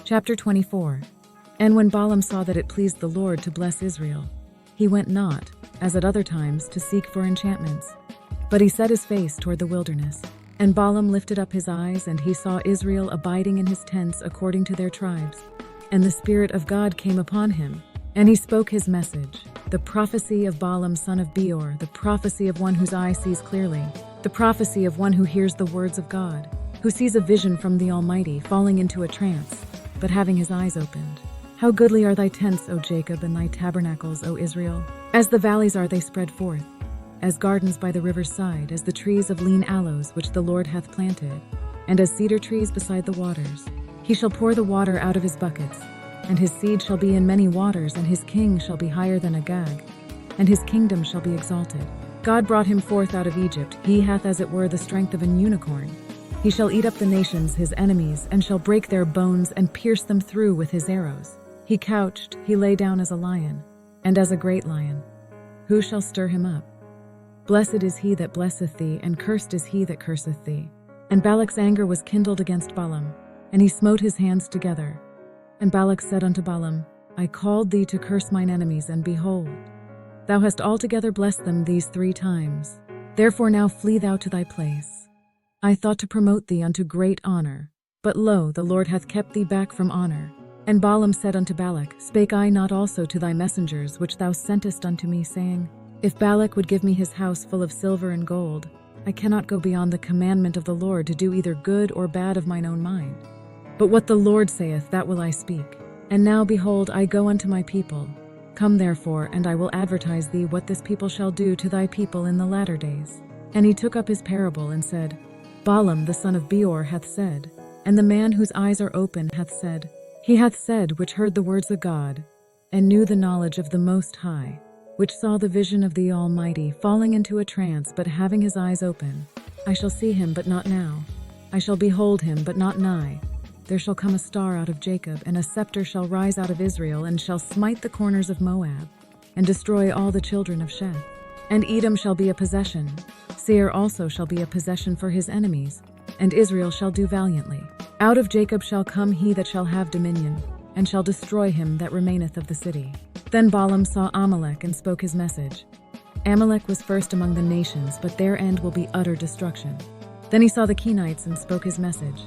Chapter 24. And when Balaam saw that it pleased the Lord to bless Israel, he went not, as at other times, to seek for enchantments, but he set his face toward the wilderness. And Balaam lifted up his eyes, and he saw Israel abiding in his tents according to their tribes. And the Spirit of God came upon him, and he spoke his message, the prophecy of Balaam son of Beor, the prophecy of one whose eye sees clearly, the prophecy of one who hears the words of God, who sees a vision from the Almighty, falling into a trance, but having his eyes opened. How goodly are thy tents, O Jacob, and thy tabernacles, O Israel! As the valleys are they spread forth, as gardens by the river's side, as the trees of lean aloes which the Lord hath planted, and as cedar trees beside the waters. He shall pour the water out of his buckets, and his seed shall be in many waters, and his king shall be higher than Agag, and his kingdom shall be exalted. God brought him forth out of Egypt, he hath as it were the strength of an unicorn. He shall eat up the nations, his enemies, and shall break their bones and pierce them through with his arrows. He couched, he lay down as a lion, and as a great lion. Who shall stir him up? Blessed is he that blesseth thee, and cursed is he that curseth thee. And Balak's anger was kindled against Balaam, and he smote his hands together. And Balak said unto Balaam, I called thee to curse mine enemies, and behold, thou hast altogether blessed them these 3 times. Therefore now flee thou to thy place. I thought to promote thee unto great honor, but lo, the Lord hath kept thee back from honor. And Balaam said unto Balak, Spake I not also to thy messengers which thou sentest unto me, saying, If Balak would give me his house full of silver and gold, I cannot go beyond the commandment of the Lord to do either good or bad of mine own mind. But what the Lord saith, that will I speak. And now, behold, I go unto my people. Come therefore, and I will advertise thee what this people shall do to thy people in the latter days. And he took up his parable and said, Balaam the son of Beor hath said, and the man whose eyes are open hath said, He hath said, which heard the words of God, and knew the knowledge of the Most High, which saw the vision of the Almighty, falling into a trance, but having his eyes open. I shall see him, but not now. I shall behold him, but not nigh. There shall come a star out of Jacob, and a scepter shall rise out of Israel, and shall smite the corners of Moab, and destroy all the children of Sheth. And Edom shall be a possession. Seir also shall be a possession for his enemies, and Israel shall do valiantly. Out of Jacob shall come he that shall have dominion, and shall destroy him that remaineth of the city. Then Balaam saw Amalek, and spoke his message. Amalek was first among the nations, but their end will be utter destruction. Then he saw the Kenites, and spoke his message.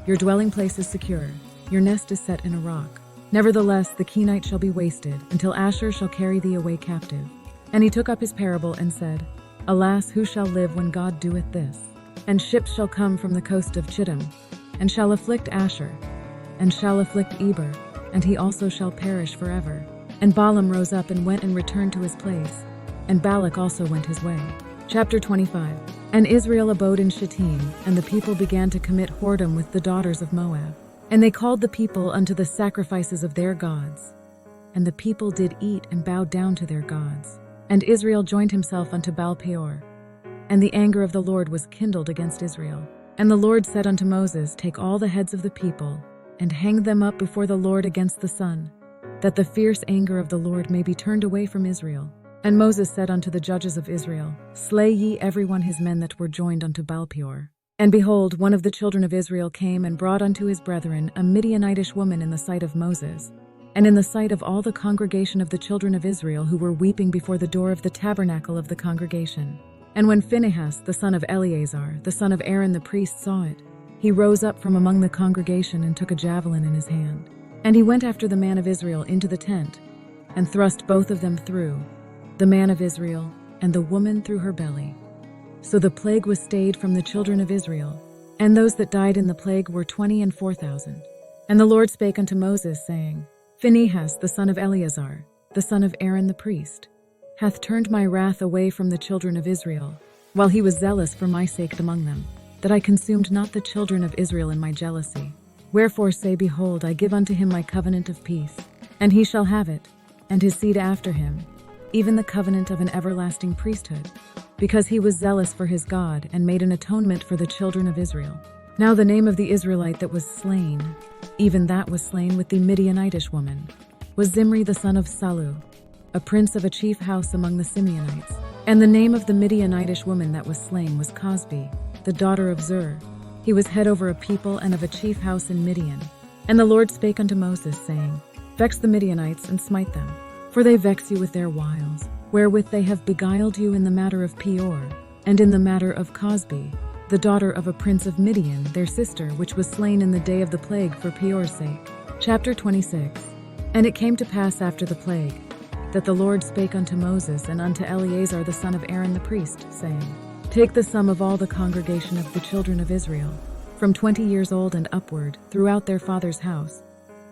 Your dwelling place is secure, your nest is set in a rock. Nevertheless the Kenites shall be wasted, until Asshur shall carry thee away captive. And he took up his parable, and said, Alas, who shall live when God doeth this? And ships shall come from the coast of Chittim, and shall afflict Asshur, and shall afflict Eber, and he also shall perish forever. And Balaam rose up and went and returned to his place, and Balak also went his way. Chapter 25. And Israel abode in Shittim, and the people began to commit whoredom with the daughters of Moab. And they called the people unto the sacrifices of their gods. And the people did eat and bowed down to their gods. And Israel joined himself unto Baal-peor. And the anger of the Lord was kindled against Israel. And the Lord said unto Moses, Take all the heads of the people, and hang them up before the Lord against the sun, that the fierce anger of the Lord may be turned away from Israel. And Moses said unto the judges of Israel, Slay ye every one his men that were joined unto Baal-peor. And behold, one of the children of Israel came and brought unto his brethren a Midianitish woman in the sight of Moses, and in the sight of all the congregation of the children of Israel, who were weeping before the door of the tabernacle of the congregation. And when Phinehas, the son of Eleazar, the son of Aaron the priest, saw it, he rose up from among the congregation and took a javelin in his hand. And he went after the man of Israel into the tent, and thrust both of them through, the man of Israel and the woman through her belly. So the plague was stayed from the children of Israel, and those that died in the plague were 24,000. And the Lord spake unto Moses, saying, Phinehas, the son of Eleazar, the son of Aaron the priest, hath turned my wrath away from the children of Israel, while he was zealous for my sake among them, that I consumed not the children of Israel in my jealousy. Wherefore say, Behold, I give unto him my covenant of peace, and he shall have it, and his seed after him, even the covenant of an everlasting priesthood, because he was zealous for his God, and made an atonement for the children of Israel. Now the name of the Israelite that was slain, even that was slain with the Midianitish woman, was Zimri the son of Salu, a prince of a chief house among the Simeonites. And the name of the Midianitish woman that was slain was Cosbi, the daughter of Zur. He was head over a people and of a chief house in Midian. And the Lord spake unto Moses, saying, Vex the Midianites, and smite them, for they vex you with their wiles, wherewith they have beguiled you in the matter of Peor, and in the matter of Cosbi, the daughter of a prince of Midian, their sister, which was slain in the day of the plague for Peor's sake. Chapter 26. And it came to pass after the plague, that the Lord spake unto Moses and unto Eleazar the son of Aaron the priest, saying, Take the sum of all the congregation of the children of Israel, from 20 years old and upward, throughout their father's house,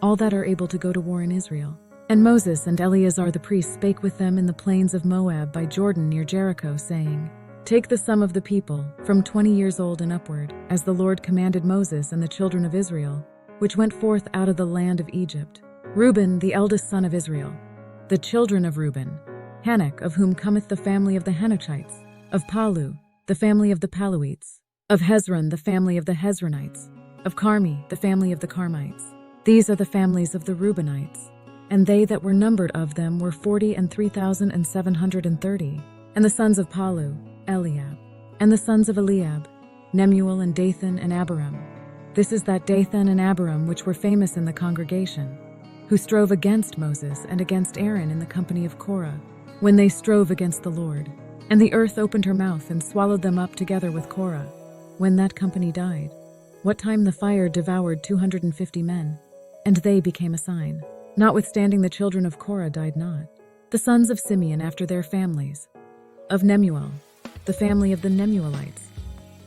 all that are able to go to war in Israel. And Moses and Eleazar the priest spake with them in the plains of Moab by Jordan near Jericho, saying, Take the sum of the people, from 20 years old and upward, as the Lord commanded Moses and the children of Israel, which went forth out of the land of Egypt. Reuben, the eldest son of Israel. The children of Reuben, Hanok, of whom cometh the family of the Hanochites, of Palu, the family of the Paluites, of Hezron, the family of the Hezronites, of Carmi, the family of the Carmites. These are the families of the Reubenites. And they that were numbered of them were 40,003,730. And the sons of Palu, Eliab. And the sons of Eliab, Nemuel and Dathan and Abiram. This is that Dathan and Abiram which were famous in the congregation, who strove against Moses and against Aaron in the company of Korah, when they strove against the Lord. And the earth opened her mouth and swallowed them up together with Korah, when that company died, what time the fire devoured 250 men, and they became a sign. Notwithstanding the children of Korah died not. The sons of Simeon after their families. Of Nemuel, the family of the Nemuelites.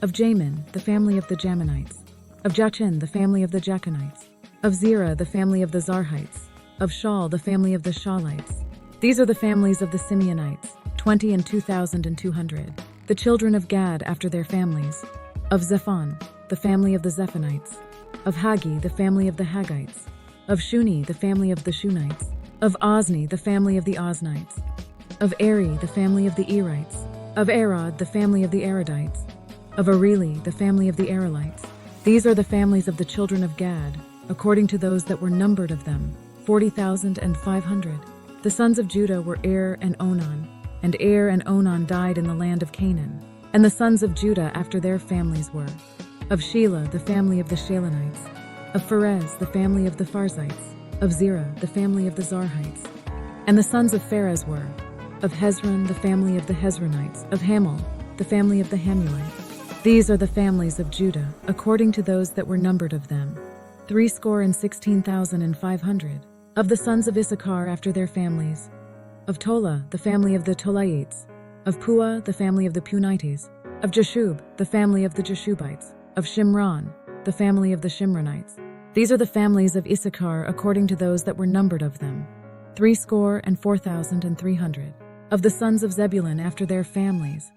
Of Jamin, the family of the Jaminites. Of Jachin, the family of the Jachinites. Of Zerah, the family of the Zarhites. Of Shaul, the family of the Shaulites. These are the families of the Simeonites, 20 and 2,200. The children of Gad after their families. Of Zephon, the family of the Zephonites. Of Hagi, the family of the Haggites. Of Shuni, the family of the Shunites. Of Ozni, the family of the Oznites. Of Eri, the family of the Erites. Of Arod, the family of the Arodites. Of Areli, the family of the Arelites. These are the families of the children of Gad, according to those that were numbered of them, 40,500. The sons of Judah were Er and Onan, and Er and Onan died in the land of Canaan. And the sons of Judah after their families were, of Shelah, the family of the Shalonites. Of Pharez, the family of the Pharzites. Of Zerah, the family of the Zarhites. And the sons of Pharez were, of Hezron, the family of the Hezronites. Of Hamul, the family of the Hamulites. These are the families of Judah, according to those that were numbered of them, 16,500. Of the sons of Issachar after their families. Of Tola, the family of the Tolaites. Of Puah, the family of the Punites. Of Jashub, the family of the Jashubites. Of Shimron, the family of the Shimronites. These are the families of Issachar according to those that were numbered of them, 64,300. Of the sons of Zebulun after their families.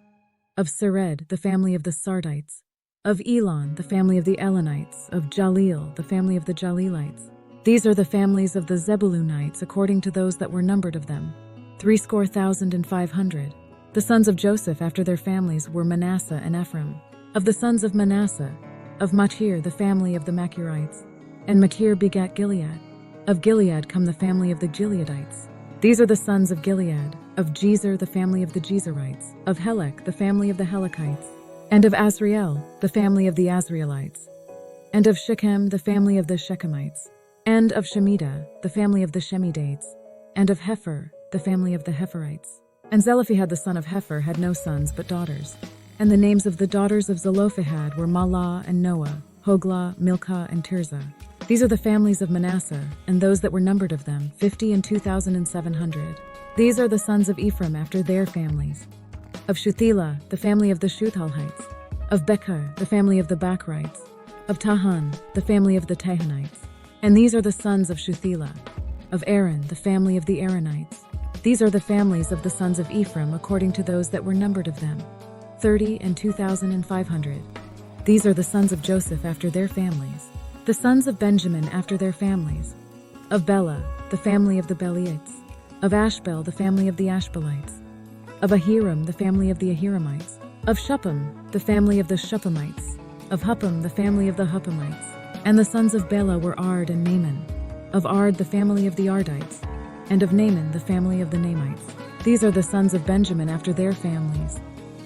Of Sered, the family of the Sardites. Of Elon, the family of the Elonites. Of Jaleel, the family of the Jalelites. These are the families of the Zebulunites according to those that were numbered of them, 64,500. The sons of Joseph after their families were Manasseh and Ephraim. Of the sons of Manasseh, of Machir, the family of the Machirites. And Machir begat Gilead. Of Gilead come the family of the Gileadites. These are the sons of Gilead. Of Jezer, the family of the Jezerites. Of Helek, the family of the Helekites. And of Azriel, the family of the Azrielites. And of Shechem, the family of the Shechemites. And of Shemida, the family of the Shemidates. And of Hepher, the family of the Hepherites. And Zelophehad the son of Hepher had no sons but daughters. And the names of the daughters of Zelophehad were Mahlah and Noah, Hoglah, Milcah, and Tirzah. These are the families of Manasseh, and those that were numbered of them, 50 and 2,700. These are the sons of Ephraim after their families. Of Shuthelah, the family of the Shuthalhites. Of Bechar, the family of the Bachrites. Of Tahan, the family of the Tahanites. And these are the sons of Shuthelah. Of Aaron, the family of the Aaronites. These are the families of the sons of Ephraim according to those that were numbered of them, 30 and 2,500. These are the sons of Joseph after their families. The sons of Benjamin after their families. Of Bela, the family of the Belites. Of Ashbel, the family of the Ashbelites. Of Ahiram, the family of the Ahiramites. Of Shuppim, the family of the Shuppimites. Of Huppim, the family of the Huppimites. And the sons of Bela were Ard and Naaman. Of Ard, the family of the Ardites. And of Naaman, the family of the Namites. These are the sons of Benjamin after their families.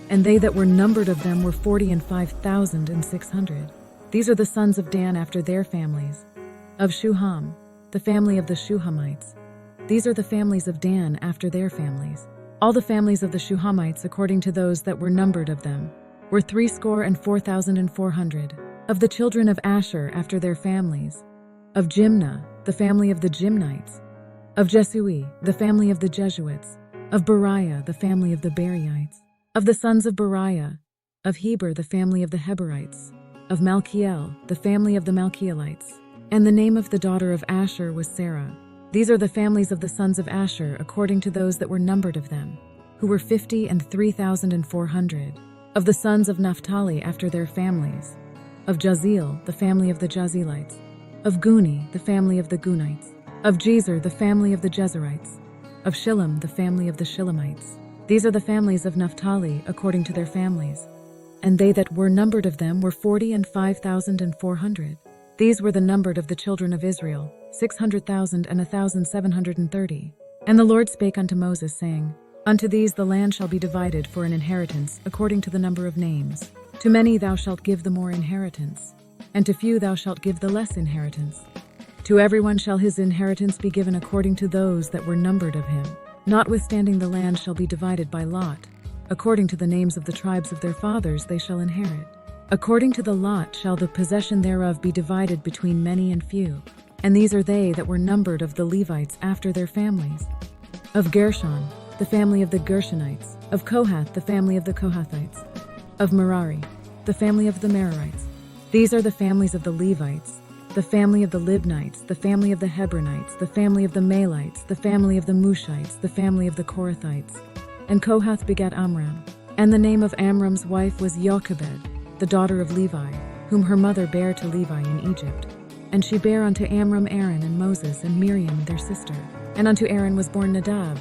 And they that were numbered of them were 40 and 5,600. These are the sons of Dan after their families. Of Shuham, the family of the Shuhamites. These are the families of Dan after their families. All the families of the Shuhamites, according to those that were numbered of them, were 64,400. Of the children of Asher after their families. Of Jimnah, the family of the Jimnites. Of Jesui, the family of the Jesuits. Of Beriah, the family of the Beriites. Of the sons of Beriah. Of Heber, the family of the Heberites. Of Malchiel, the family of the Malchielites. And the name of the daughter of Asher was Sarah. These are the families of the sons of Asher according to those that were numbered of them, who were 50,003,400. Of the sons of Naphtali after their families. Of Jazeel, the family of the Jazelites. Of Guni, the family of the Gunites. Of Jezer, the family of the Jezerites. Of Shillem, the family of the Shillemites. These are the families of Naphtali according to their families. And they that were numbered of them were 40,005,400. These were the numbered of the children of Israel, 600,001,730. And the Lord spake unto Moses, saying, Unto these the land shall be divided for an inheritance, according to the number of names. To many thou shalt give the more inheritance, and to few thou shalt give the less inheritance. To everyone shall his inheritance be given according to those that were numbered of him. Notwithstanding the land shall be divided by lot. According to the names of the tribes of their fathers they shall inherit. According to the lot shall the possession thereof be divided between many and few. And these are they that were numbered of the Levites after their families. Of Gershon, the family of the Gershonites. Of Kohath, the family of the Kohathites. Of Merari, the family of the Merarites. These are the families of the Levites, the family of the Libnites, the family of the Hebronites, the family of the Malites, the family of the Mushites, the family of the Korathites. And Kohath begat Amram. And the name of Amram's wife was Jochebed, the daughter of Levi, whom her mother bare to Levi in Egypt. And she bare unto Amram Aaron and Moses and Miriam their sister. And unto Aaron was born Nadab,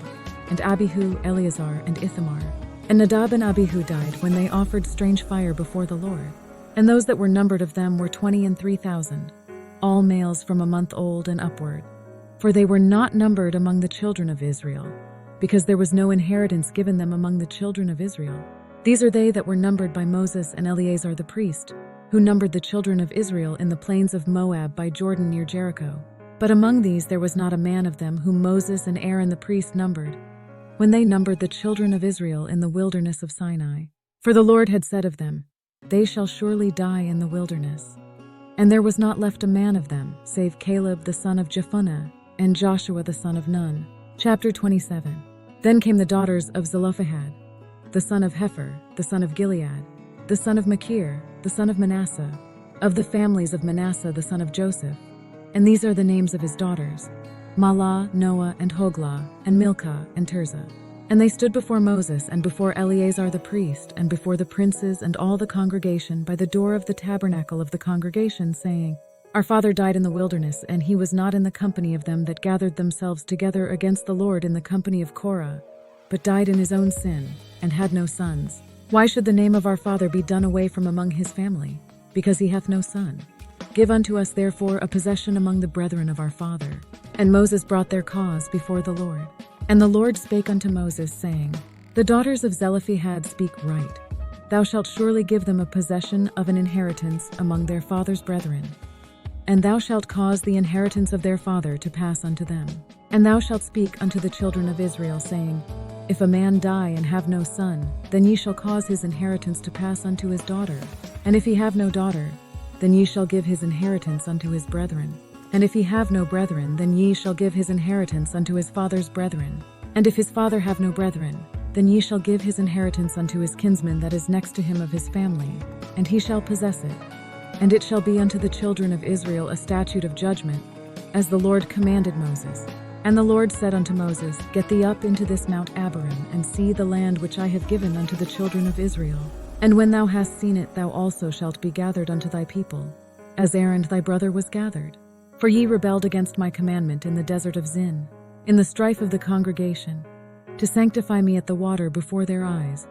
and Abihu, Eleazar, and Ithamar. And Nadab and Abihu died when they offered strange fire before the Lord. And those that were numbered of them were 23,000, all males from a month old and upward. For they were not numbered among the children of Israel, because there was no inheritance given them among the children of Israel. These are they that were numbered by Moses and Eleazar the priest, who numbered the children of Israel in the plains of Moab by Jordan near Jericho. But among these there was not a man of them whom Moses and Aaron the priest numbered, when they numbered the children of Israel in the wilderness of Sinai. For the Lord had said of them, They shall surely die in the wilderness. And there was not left a man of them, save Caleb the son of Jephunneh, and Joshua the son of Nun. Chapter 27. Then came the daughters of Zelophehad, the son of Hepher, the son of Gilead, the son of Machir, the son of Manasseh, of the families of Manasseh the son of Joseph. And these are the names of his daughters, Mahlah, Noah, and Hoglah, and Milcah, and Tirzah. And they stood before Moses and before Eleazar the priest, and before the princes and all the congregation by the door of the tabernacle of the congregation, saying, Our father died in the wilderness, and he was not in the company of them that gathered themselves together against the Lord in the company of Korah, but died in his own sin, and had no sons. Why should the name of our father be done away from among his family? Because he hath no son. Give unto us therefore a possession among the brethren of our father. And Moses brought their cause before the Lord. And the Lord spake unto Moses, saying, The daughters of Zelophehad speak right. Thou shalt surely give them a possession of an inheritance among their father's brethren. And thou shalt cause the inheritance of their father to pass unto them. And thou shalt speak unto the children of Israel, saying, If a man die and have no son, then ye shall cause his inheritance to pass unto his daughter. And if he have no daughter, then ye shall give his inheritance unto his brethren. And if he have no brethren, then ye shall give his inheritance unto his father's brethren. And if his father have no brethren, then ye shall give his inheritance unto his kinsman that is next to him of his family, and he shall possess it. And it shall be unto the children of Israel a statute of judgment, as the Lord commanded Moses. And the Lord said unto Moses, Get thee up into this Mount Abarim, and see the land which I have given unto the children of Israel. And when thou hast seen it, thou also shalt be gathered unto thy people, as Aaron thy brother was gathered. For ye rebelled against my commandment in the desert of Zin, in the strife of the congregation, to sanctify me at the water before their eyes.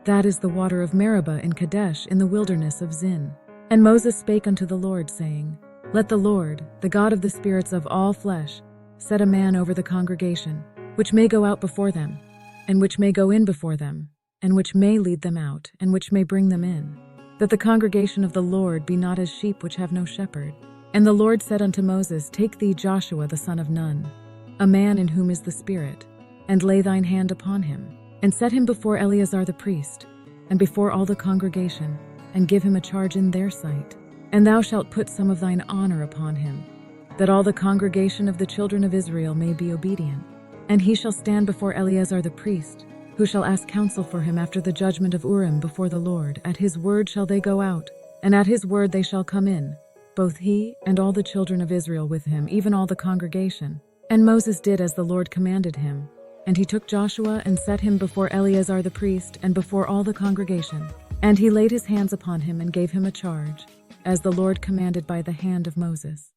That is the water of Meribah in Kadesh in the wilderness of Zin. And Moses spake unto the Lord, saying, Let the Lord, the God of the spirits of all flesh, set a man over the congregation, which may go out before them, and which may go in before them, and which may lead them out, and which may bring them in, that the congregation of the Lord be not as sheep which have no shepherd. And the Lord said unto Moses, Take thee Joshua the son of Nun, a man in whom is the Spirit, and lay thine hand upon him, and set him before Eleazar the priest, and before all the congregation, and give him a charge in their sight. And thou shalt put some of thine honor upon him, that all the congregation of the children of Israel may be obedient. And he shall stand before Eleazar the priest, who shall ask counsel for him after the judgment of Urim before the Lord. At his word shall they go out, and at his word they shall come in, both he and all the children of Israel with him, even all the congregation. And Moses did as the Lord commanded him. And he took Joshua and set him before Eleazar the priest and before all the congregation. And he laid his hands upon him and gave him a charge, as the Lord commanded by the hand of Moses.